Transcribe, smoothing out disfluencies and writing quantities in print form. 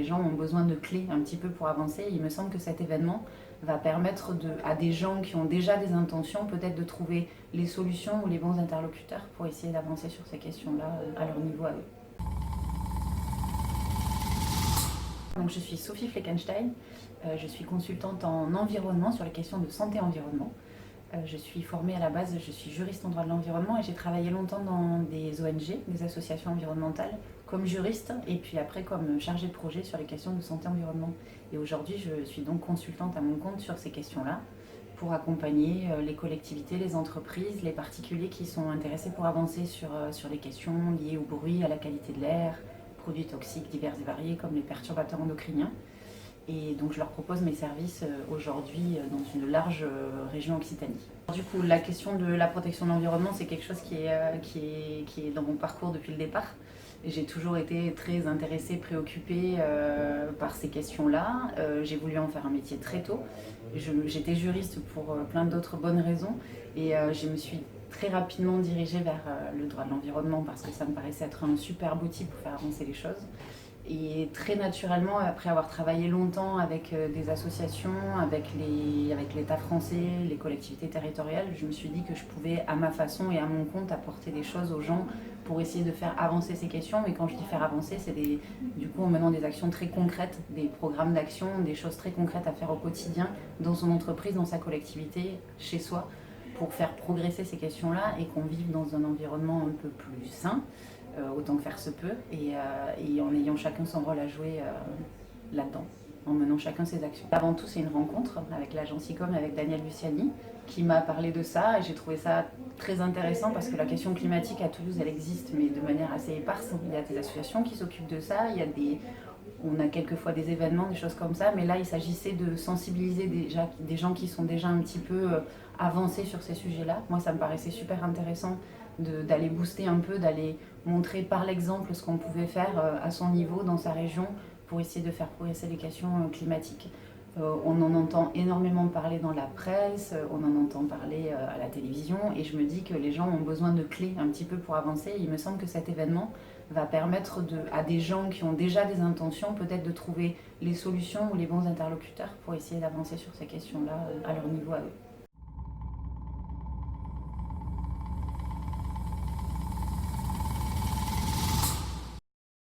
les gens ont besoin de clés un petit peu pour avancer. Il me semble que cet événement va permettre à des gens qui ont déjà des intentions peut-être de trouver les solutions ou les bons interlocuteurs pour essayer d'avancer sur ces questions-là à leur niveau à eux. Donc, je suis Sophie Fleckenstein, je suis consultante en environnement sur les questions de santé-environnement. Je suis formée à la base, je suis juriste en droit de l'environnement et j'ai travaillé longtemps dans des ONG, des associations environnementales, comme juriste et puis après comme chargée de projet sur les questions de santé-environnement. Et aujourd'hui, je suis donc consultante à mon compte sur ces questions-là pour accompagner les collectivités, les entreprises, les particuliers qui sont intéressés pour avancer sur les questions liées au bruit, à la qualité de l'air, produits toxiques divers et variés comme les perturbateurs endocriniens. Et donc je leur propose mes services aujourd'hui dans une large région Occitanie. Du coup, la question de la protection de l'environnement, c'est quelque chose qui est dans mon parcours depuis le départ. J'ai toujours été très intéressée, préoccupée par ces questions-là. J'ai voulu en faire un métier très tôt. J'étais juriste pour plein d'autres bonnes raisons et je me suis très rapidement dirigée vers le droit de l'environnement parce que ça me paraissait être un super outil pour faire avancer les choses. Et très naturellement, après avoir travaillé longtemps avec des associations, avec l'État français, les collectivités territoriales, je me suis dit que je pouvais, à ma façon et à mon compte, apporter des choses aux gens pour essayer de faire avancer ces questions. Mais quand je dis faire avancer, c'est du coup en menant des actions très concrètes, des programmes d'action, des choses très concrètes à faire au quotidien, dans son entreprise, dans sa collectivité, chez soi, pour faire progresser ces questions-là et qu'on vive dans un environnement un peu plus sain. Autant que faire se peut, et en ayant chacun son rôle à jouer là-dedans, en menant chacun ses actions. Avant tout, c'est une rencontre avec l'agent SICOM, avec Daniel Luciani, qui m'a parlé de ça, et j'ai trouvé ça très intéressant parce que la question climatique à Toulouse, elle existe, mais de manière assez éparse. Il y a des associations qui s'occupent de ça, on a quelquefois des événements, des choses comme ça, mais là, il s'agissait de sensibiliser déjà des gens qui sont déjà un petit peu avancés sur ces sujets-là. Moi, ça me paraissait super intéressant d'aller booster un peu, d'aller montrer par l'exemple ce qu'on pouvait faire à son niveau, dans sa région, pour essayer de faire progresser les questions climatiques. On en entend énormément parler dans la presse, on en entend parler à la télévision, et je me dis que les gens ont besoin de clés un petit peu pour avancer. Il me semble que cet événement va permettre à des gens qui ont déjà des intentions peut-être de trouver les solutions ou les bons interlocuteurs pour essayer d'avancer sur ces questions-là à leur niveau à eux.